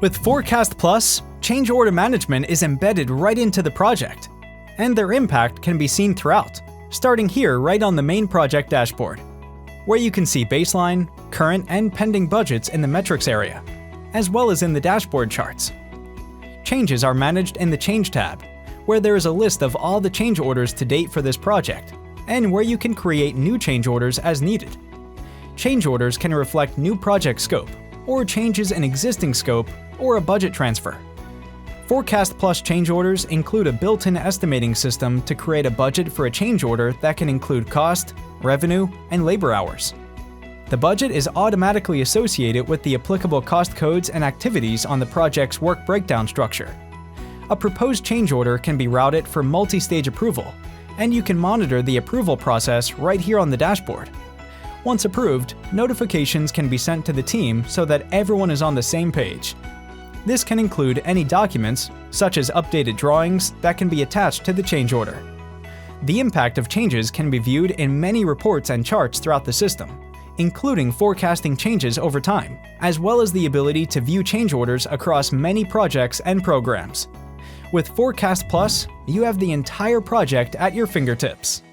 With Forecast Plus, change order management is embedded right into the project, and their impact can be seen throughout, starting here right on the main project dashboard, where you can see baseline, current, and pending budgets in the metrics area, as well as in the dashboard charts. Changes are managed in the Change tab, where there is a list of all the change orders to date for this project, and where you can create new change orders as needed. Change orders can reflect new project scope, or changes in existing scope, or a budget transfer. Forecast Plus change orders include a built-in estimating system to create a budget for a change order that can include cost, revenue, and labor hours. The budget is automatically associated with the applicable cost codes and activities on the project's work breakdown structure. A proposed change order can be routed for multi-stage approval, and you can monitor the approval process right here on the dashboard. Once approved, notifications can be sent to the team so that everyone is on the same page. This can include any documents, such as updated drawings, that can be attached to the change order. The impact of changes can be viewed in many reports and charts throughout the system, including forecasting changes over time, as well as the ability to view change orders across many projects and programs. With Forecast Plus, you have the entire project at your fingertips.